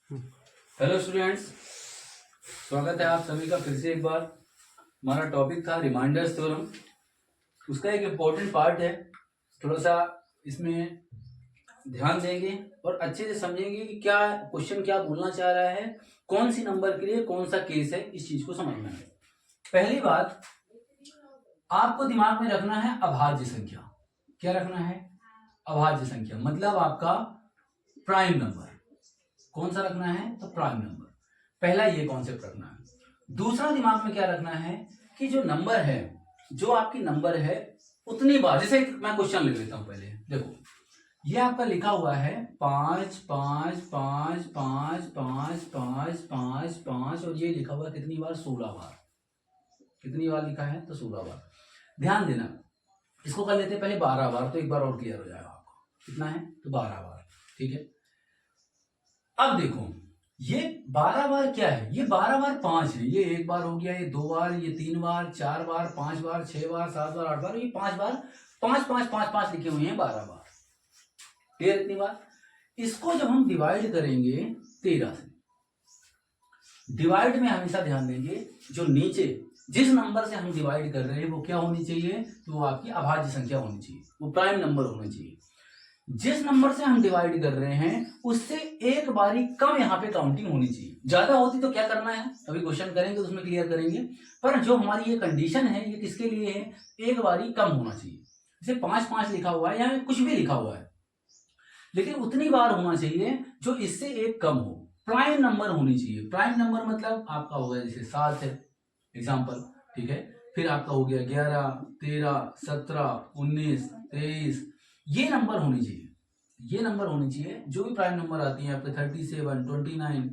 Hello students, स्वागत है आप सभी का फिर से एक बार। हमारा टॉपिक था रिमाइंडर्स थ्योरम। उसका एक इम्पोर्टेंट पार्ट है, थोड़ा सा इसमें ध्यान देंगे और अच्छे से समझेंगे कि क्या क्वेश्चन क्या बोलना चाह रहा है, कौन सी नंबर के लिए कौन सा केस है, इस चीज को समझना है। पहली बात आपको दिमाग में रखना है अभाज्य संख्या। क्या रखना है? अभाज्य संख्या मतलब आपका प्राइम नंबर। कौन सा रखना है? तो प्राइम नंबर। पहला ये कॉन्सेप्ट रखना है। दूसरा दिमाग में क्या रखना है कि जो नंबर है, जो आपकी नंबर है उतनी बार, जैसे मैं क्वेश्चन ले लेता हूं। पहले देखो, ये आपका लिखा हुआ है 5 5 5 5 5 5 5 5 और ये लिखा हुआ है कितनी बार? 16 बार। कितनी बार लिखा है? तो 16 बार। ध्यान देना, इसको कर लेते हैं पहले 12 बार, तो एक बार और क्लियर हो जाएगा आपको। कितना है? तो 12 बार। ठीक है, अब देखो ये 12 बार क्या है? ये 12 बार 5 है। ये एक बार हो गया, ये 2 बार, ये 3 बार, 4 बार, 5 बार, 6 बार, 7 बार, 8 बार, ये 5 बार। 5 5 5 5 लिखे हुए हैं 12 बार। क्लियर? इतनी बार। इसको जब हम डिवाइड करेंगे 13 से, डिवाइड में हमेशा ध्यान देंगे जो नीचे जिस नंबर से हम डिवाइड कर रहे हैं वो क्या होनी चाहिए? तो वो आपकी अभाज्य संख्या होनी चाहिए, वो प्राइम नंबर होना चाहिए। जिस नंबर से हम डिवाइड कर रहे हैं उससे एक बारी कम यहाँ पे काउंटिंग होनी चाहिए। ज्यादा होती तो क्या करना है, अभी क्वेश्चन करेंगे तो उसमें क्लियर करेंगे। पर जो हमारी ये कंडीशन है ये किसके लिए है? एक बारी कम होना चाहिए। जैसे 5 5 लिखा हुआ है या कुछ भी लिखा हुआ है, लेकिन उतनी बार होना चाहिए जो इससे एक कम हो। प्राइम नंबर होनी चाहिए। प्राइम नंबर मतलब आपका हो गया जैसे 7 है एग्जाम्पल, ठीक है। फिर आपका हो गया 11 13 17 19 23, ये नंबर होनी चाहिए। ये नंबर होनी चाहिए। जो भी प्राइम नंबर आती है आपके 37 29,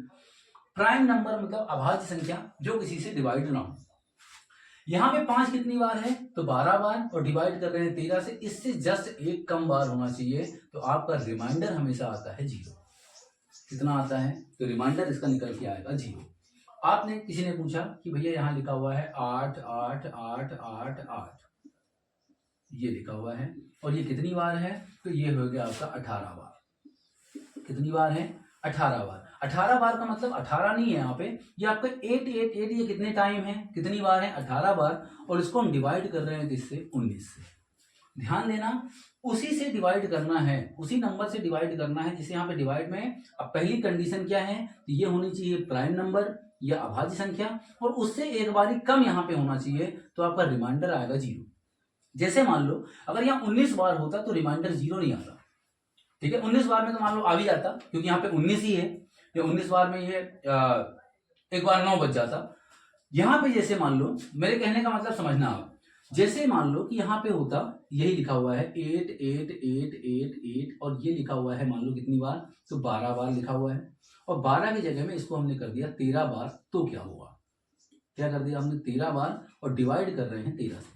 प्राइम नंबर मतलब अभाज्य संख्या जो किसी से डिवाइड ना हो। यहाँ पे 5 कितनी बार है? तो 12 बार, और डिवाइड कर रहे हैं 13 से, इससे जस्ट एक कम बार होना चाहिए। तो आपका रिमाइंडर हमेशा आता है 0। कितना आता है? तो रिमाइंडर इसका निकल के आएगा 0। आपने किसी ने पूछा कि भैया यहाँ लिखा हुआ है 8 8 8 8 8, ये लिखा हुआ है और ये कितनी बार है? तो ये हो गया आपका 18 बार। कितनी बार है? 18 बार। 18 बार का मतलब 18 नहीं है यहाँ पे, ये आपका 8 8 8, ये कितने टाइम है? कितनी बार है? 18 बार। और इसको हम डिवाइड कर रहे हैं किससे? 19 से। ध्यान देना, उसी से डिवाइड करना है, उसी नंबर से डिवाइड करना है जिसे यहाँ पे डिवाइड में। अब पहली कंडीशन क्या है? तो ये होनी चाहिए प्राइम नंबर या अभाज्य संख्या, और उससे एक बारी कम यहाँ पे होना चाहिए। तो आपका रिमाइंडर आएगा 0। जैसे मान लो अगर यहाँ 19 बार होता तो रिमाइंडर 0 नहीं आता। ठीक है, 19 बार में तो मान लो आ भी जाता, क्योंकि यहाँ पे 19 ही है। ये 19 बार में ये एक बार 9 बच जाता। यहाँ पे जैसे मान लो, मेरे कहने का मतलब समझना आप, जैसे मान लो कि यहाँ पे होता, यही लिखा हुआ है 8 8 8 8 8, और ये लिखा हुआ है मान लो कितनी बार? तो 12 बार लिखा हुआ है। और 12 की जगह में इसको हमने कर दिया 13 बार, तो क्या होगा? क्या कर दिया हमने? 13 बार, और डिवाइड कर रहे हैं 13 से।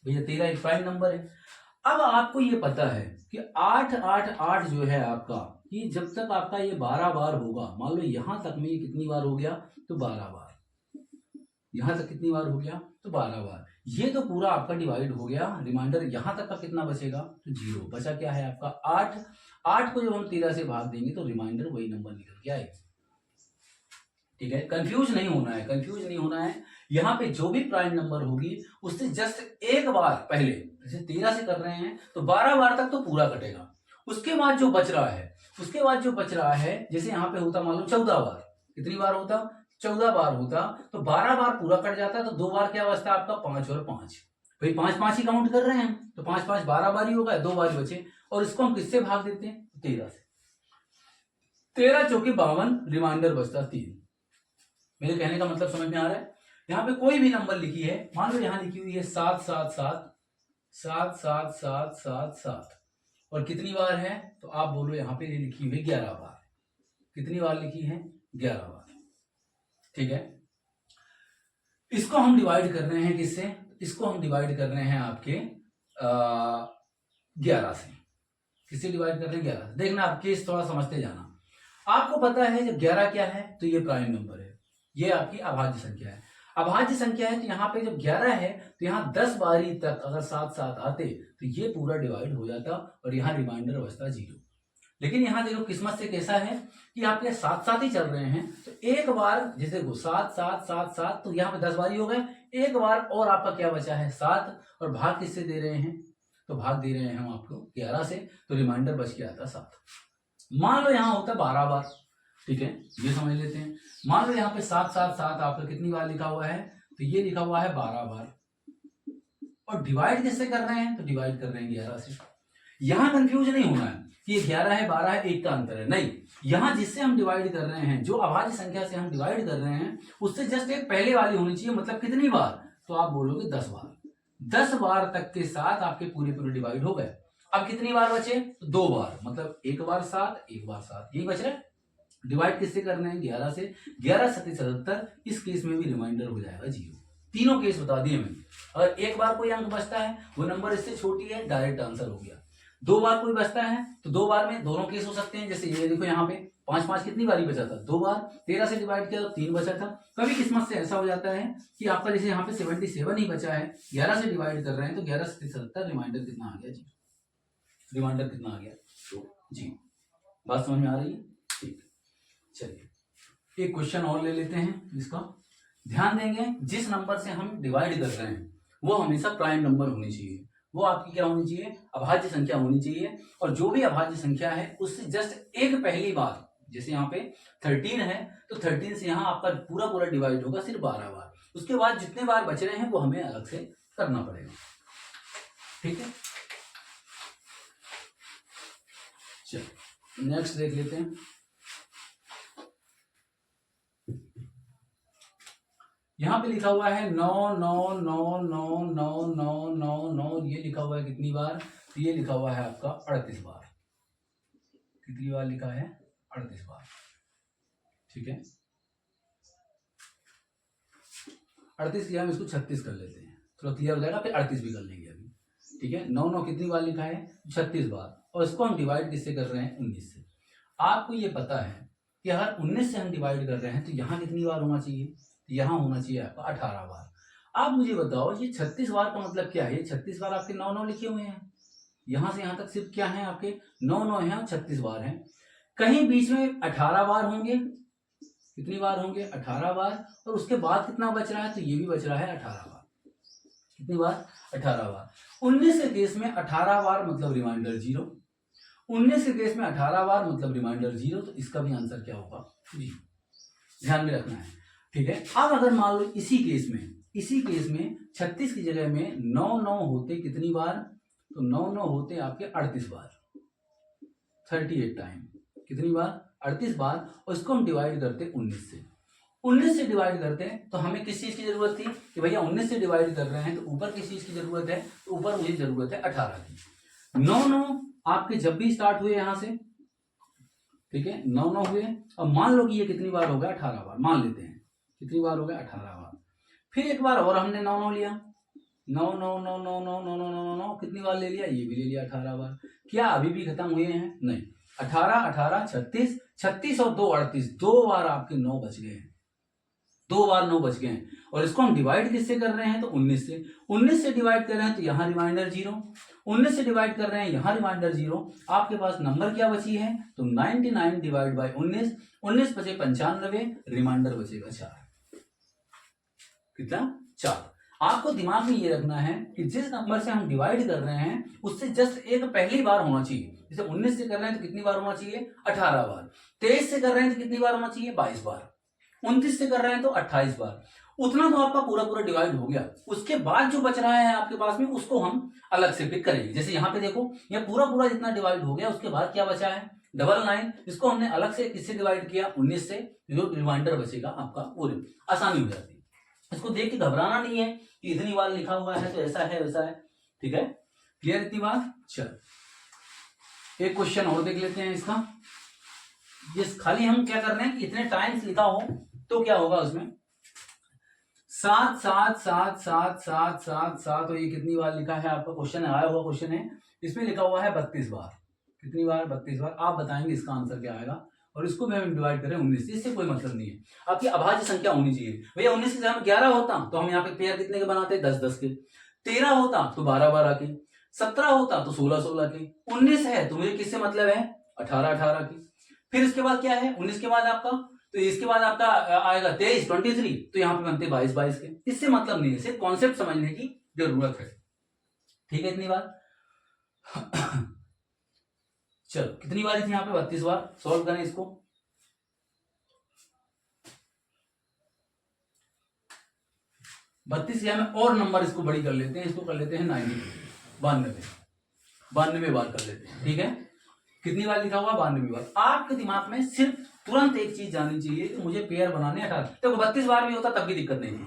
भैया 13 एक प्राइम नंबर है। अब आपको ये पता है कि 8 8 8 जो है आपका, कि जब तक आपका ये 12 बार होगा, मान लो यहां तक में ये कितनी बार हो गया? तो 12 बार। यहां तक कितनी बार हो गया? तो 12 बार। ये तो पूरा आपका डिवाइड हो गया। रिमाइंडर यहां तक का कितना बचेगा? तो 0 बचा। क्या है आपका? 8। 8 को जब हम 13 से भाग देंगे तो रिमाइंडर वही नंबर निकल के आएगा। ठीक है, कंफ्यूज नहीं होना है, कंफ्यूज नहीं होना है। यहाँ पे जो भी प्राइम नंबर होगी उससे जस्ट एक बार पहले, जैसे 13 से कर रहे हैं तो 12 बार तक तो पूरा कटेगा। उसके बाद जो बच रहा है, उसके बाद जो बच रहा है, जैसे यहाँ पे होता मान लो 14 बार। कितनी बार होता? 14 बार होता, तो 12 बार पूरा कट जाता, तो 2 बार क्या बचता आपका? 5 और 5। भाई 5 5 ही काउंट कर रहे हैं हम, तो 5 5 12 बार ही होगा, 2 बार बचे। और इसको हम किससे भाग देते हैं? 13 से। 13 चौके 52, रिमाइंडर बचता 3। मेरे कहने का मतलब समझ में आ रहा है? यहाँ पे कोई भी नंबर लिखी है, मान लो यहाँ लिखी हुई है 7 7 7 7 7 7 7 7, और कितनी बार है? तो आप बोलो यहाँ पे लिखी हुई 11 बार। कितनी बार लिखी है? 11 बार। ठीक है, इसको हम डिवाइड कर रहे हैं किससे? इसको हम डिवाइड कर रहे हैं आपके 11 से। किससे डिवाइड कर रहे हैं? 11 से। देखना आप केस थोड़ा समझते जाना। आपको पता है जब 11 क्या है? तो ये प्राइम नंबर है, ये आपकी अभाज्य संख्या है। अभाज्य संख्या है तो यहाँ पे जब 11 है तो यहाँ 10 बारी तक अगर 7 7 आते तो ये पूरा डिवाइड हो जाता, और यहाँ रिमाइंडर बचता 0। लेकिन यहाँ देखो किस्मत से कैसा है कि आपके साथ साथ ही चल रहे हैं, तो एक बार जैसे देखो 7 7 7 7, तो यहाँ पे 10 बार ही हो गए, एक बार और आपका क्या बचा है 7, और भाग किससे दे रहे हैं, तो भाग दे रहे हैं हम आपको 11 से, तो रिमाइंडर बच के आता 7। मान लो यहाँ होता है 12 बार, ठीक है, ये समझ लेते हैं। मान लो यहाँ पे 7 7 7 आपका कितनी बार लिखा हुआ है, तो ये लिखा हुआ है 12 बार, और डिवाइड किससे कर रहे हैं, तो डिवाइड कर रहे हैं 11 से। यहाँ कंफ्यूज नहीं होना है कि ये 11 है 12 है, एक का अंतर है, नहीं, यहाँ जिससे हम डिवाइड कर रहे हैं, जो अभाज्य संख्या से हम डिवाइड कर रहे हैं, उससे जस्ट एक पहले वाली होनी चाहिए, मतलब कितनी बार, तो आप बोलोगे 10 बार। 10 बार तक के साथ आपके पूरे पूरे डिवाइड हो गए। अब कितनी बार बचे, तो 2 बार, मतलब एक बार 7 एक बार 7, यही बच रहा है। डिवाइड किससे करना है, 11 से, 11 7 77, इस केस में भी रिमाइंडर हो जाएगा 0। तीनों केस बता दिए मैंने। अगर एक बार कोई अंक बचता है, वो नंबर इससे छोटी है, डायरेक्ट आंसर हो गया। 2 बार कोई बचता है, तो 2 बार में दोनों केस हो सकते हैं, जैसे ये देखो यहाँ पे 5 5 कितनी बारी बचा था, 2 बार, 13 से डिवाइड किया तो 3 बचा था। कभी किस्मत से ऐसा हो जाता है कि आपका जैसे यहाँ पे 77 ही बचा है, 11 से डिवाइड कर रहे हैं, तो 11 7 77, रिमाइंडर कितना आ गया जी, रिमाइंडर कितना आ गया, तो जी, बात समझ में आ रही है, ठीक। चलिए एक क्वेश्चन और ले लेते हैं इसका। ध्यान देंगे, जिस नंबर से हम डिवाइड कर रहे हैं वो हमेशा प्राइम नंबर होनी चाहिए, वो आपकी क्या होनी चाहिए, अभाज्य संख्या होनी चाहिए। और जो भी अभाज्य संख्या है उससे जस्ट एक पहली बार, जैसे यहाँ पे 13 है, तो 13 से यहाँ आपका पूरा पूरा डिवाइड होगा सिर्फ 12 बार। उसके बाद जितने बार बच रहे हैं वो हमें अलग से करना पड़ेगा, ठीक है। चलिए नेक्स्ट देख लेते हैं। यहाँ पे लिखा हुआ है 9 9 9 9 9 9 9 9, ये लिखा हुआ है कितनी बार, तो ये लिखा हुआ है आपका 38 बार। कितनी बार लिखा है, 38 बार, ठीक है। 38 किया, हम इसको 36 कर लेते हैं, थोड़ा क्लियर हो जाएगा, फिर 38 भी कर लेंगे अभी, ठीक है। 9 9 कितनी बार लिखा है, 36 बार, और इसको हम डिवाइड किससे कर रहे हैं, 19 से। आपको ये पता है कि अगर 19 से हम डिवाइड कर रहे हैं तो यहाँ कितनी बार होना चाहिए, यहाँ होना चाहिए आपका 18 बार। आप मुझे बताओ ये 36 बार का मतलब क्या है, 36 बार आपके 9 9 लिखे हुए हैं, यहां से यहां तक सिर्फ क्या है आपके 9 9 है और 36 बार है। कहीं बीच में 18 बार होंगे, कितनी बार होंगे, 18 बार, और उसके बाद कितना बच रहा है, तो ये भी बच रहा है 18 बार। कितनी बार, 18 बार। 19 के केस में 18 बार मतलब रिमाइंडर 0, 19 के केस में 18 बार मतलब रिमाइंडर 0, तो इसका भी आंसर क्या होगा, 0। ध्यान में रखना है, ठीक है। अब अगर मान लो इसी केस में 36 की जगह में 9 9 होते कितनी बार, तो 9 9 होते आपके 38 बार, 38 टाइम, कितनी बार, 38 बार, और इसको हम डिवाइड करते 19 से। 19 से डिवाइड करते हैं तो हमें किस चीज की जरूरत थी कि भैया 19 से डिवाइड कर रहे हैं तो ऊपर किस चीज की जरूरत है, तो ऊपर मुझे जरूरत है 18 की। 9 9 आपके जब भी स्टार्ट हुए यहां से, ठीक है, 9 9 हुए, अब मान लो कि ये कितनी बार हो गया, 18 बार, मान लेते हैं कितनी बार हो गया, 18 बार। फिर एक बार और हमने 9 9 लिया, 9 9 9 9 9 9 9 9 9 कितनी बार ले लिया, ये भी ले लिया 18 बार। क्या अभी भी खत्म हुए हैं, नहीं, 18 18 36, 36 और 2 38, 2 बार आपके 9 बच गए हैं, 2 बार 9 बच गए हैं। और इसको हम डिवाइड किससे कर रहे हैं, तो 19 से। 19 से डिवाइड कर रहे हैं तो यहाँ रिमाइंडर 0, 19 से डिवाइड कर रहे हैं, यहाँ रिमाइंडर 0। आपके पास नंबर क्या बची है, तो 99 डिवाइड बाई 19, 19 बचे 95, रिमाइंडर बचेगा 4। कितना, 4। आपको दिमाग में ये रखना है कि जिस नंबर से हम डिवाइड कर रहे हैं उससे जस्ट एक पहली बार होना चाहिए। जैसे 19 से कर रहे हैं तो कितनी बार होना चाहिए, 18 बार। 23 से कर रहे हैं तो कितनी बार होना चाहिए, 22 बार। 29 से कर रहे हैं तो 28 बार। उतना तो आपका पूरा पूरा डिवाइड हो गया। उसके बाद जो बच रहा है आपके पास में उसको हम अलग से पिक करेंगे। जैसे यहाँ पे देखो, ये पूरा पूरा जितना डिवाइड हो गया, उसके बाद क्या बचा है, 99। इसको हमने अलग से किससे डिवाइड किया, 19 से। जो रिमाइंडर बचेगा आपका वो आसानी हो जाती है। इसको देख के घबराना नहीं है कि इतनी बार लिखा हुआ है तो ऐसा है वैसा है, ठीक है, क्लियर इतनी बात। चल एक क्वेश्चन और देख लेते हैं इसका। ये खाली हम क्या कर रहे हैं कि इतने टाइम्स लिखा हो तो क्या होगा उसमें, 7 7 7 7 7 7 7, तो ये कितनी बार लिखा है आपका, क्वेश्चन आया हुआ क्वेश्चन है, इसमें लिखा हुआ है 32 बार। कितनी बार, 32 बार। आप बताएंगे इसका आंसर क्या आएगा, और इसको भी हम डिवाइड करें 19 से, इससे कोई मतलब नहीं है। आपकी अभाज्य संख्या होनी चाहिए। भैया 19 की जगह 11 होता तो हम यहाँ पे पेयर कितने के बनाते, 10 10 के। 13 होता तो 12 12 के। 17 होता तो 16 16 के। 19 है तो मुझे किससे मतलब है, 18 की। फिर इसके बाद क्या है 19 के बाद आपका, तो इसके बाद आपका आएगा 23 23, तो यहाँ पे बनते 22 22 के। इससे मतलब नहीं है, सिर्फ कॉन्सेप्ट समझने की जरूरत है। ठीक है, इतनी बार। चलो कितनी बार थी यहाँ पे 32 बार। सॉल्व करें इसको। बत्तीस या में और नंबर इसको बड़ी कर लेते हैं, इसको कर लेते हैं 92 92 बार कर लेते हैं। ठीक है, कितनी बार लिखा हुआ 92 बार। आपके दिमाग में सिर्फ तुरंत एक चीज जाननी चाहिए कि मुझे पेयर बनाने 18। देखो 32 बार भी होता तब भी दिक्कत नहीं थी।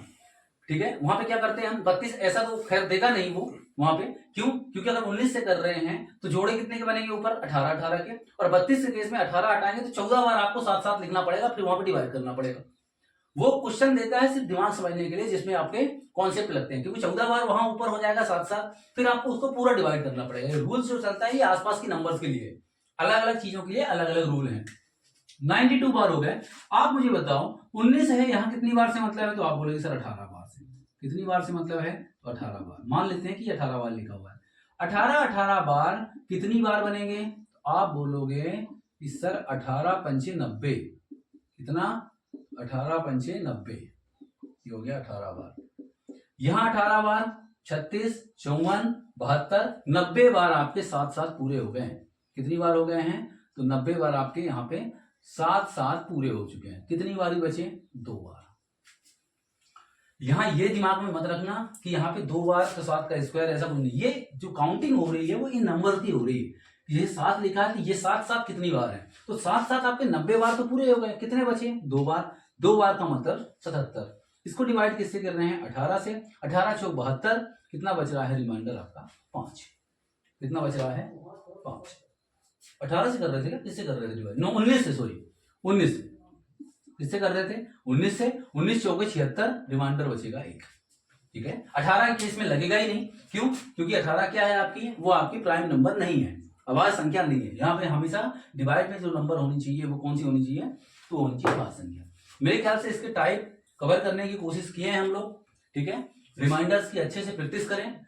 ठीक है, वहां पे क्या करते हैं हम 32, ऐसा तो खैर देगा नहीं वो वहां पे। क्यों? क्योंकि अगर 19 से कर रहे हैं तो जोड़े कितने के बनेंगे ऊपर 18 18 के, और 32 के केस में 18 हटाएंगे तो 14 बार आपको साथ साथ लिखना पड़ेगा, फिर वहां पे डिवाइड करना पड़ेगा। वो क्वेश्चन देता है सिर्फ दिमाग समझने के लिए, जिसमें आपके कॉन्सेप्ट लगते हैं, क्योंकि 14 बार वहां ऊपर हो जाएगा साथ साथ, फिर आपको उसको पूरा डिवाइड करना पड़ेगा। रूल्स जो चलता है ये आसपास की नंबर्स के लिए, अलग अलग चीजों के लिए अलग अलग रूल हैं। 92 बार हो गए। आप मुझे बताओ 19 है, यहाँ कितनी बार से मतलब है? तो आप बोलोगे सर 18 बार से। कितनी बार से मतलब है? तो 18 बार। मान लेते हैं कि 18 बार लिखा हुआ है। 18 बार कितनी बार बनेंगे? तो आप बोलोगे कि सर 18 पंचे 90। कितना? 18 पंचे 90, ये हो गया 18 बार। यहाँ 18 बार 36 54 72 90 बार आपके साथ साथ पूरे हो गए हैं। कितनी बार हो गए हैं? तो 90 बार आपके यहाँ पे साथ साथ पूरे हो चुके हैं। कितनी बारी बचे? 2 बार। यहां ये दिमाग में मत रखना कि यहाँ पे 2 बार तो 7 का स्क्वायर, ऐसा कुछ नहीं। ये जो काउंटिंग हो रही है वो इन नंबर की हो रही है। ये 7 लिखा है तो ये 7 7 कितनी बार है? तो 7 7 आपके 90 बार तो पूरे हो गए। कितने बचे? 2 बार। 2 बार का मतलब 77। इसको डिवाइड किससे कर रहे हैं? 18 से। 18 चौक 72। कितना बच रहा है रिमाइंडर आपका? 5। कितना बच रहा है? 5। 18 से कर रहे थे क्या? किससे कर रहे थे डिवाइड? 19 से, सॉरी 19 से। किससे कर रहे थे? 19 से। 19 चौके 76, रिमाइंडर बचेगा 1। ठीक है, 18 के केस में लगेगा ही नहीं। क्यों? क्योंकि 18 क्या है आपकी? वो आपकी प्राइम नंबर नहीं है, अभाज्य संख्या नहीं है। यहाँ पे हमेशा डिवाइड में जो नंबर होनी चाहिए वो कौन सी होनी चाहिए? तो होनी चाहिए अभाज्य संख्या। मेरे ख्याल से इसके टाइप कवर करने की कोशिश किए हैं हम लोग। ठीक है, रिमाइंडर्स की अच्छे से प्रैक्टिस करें।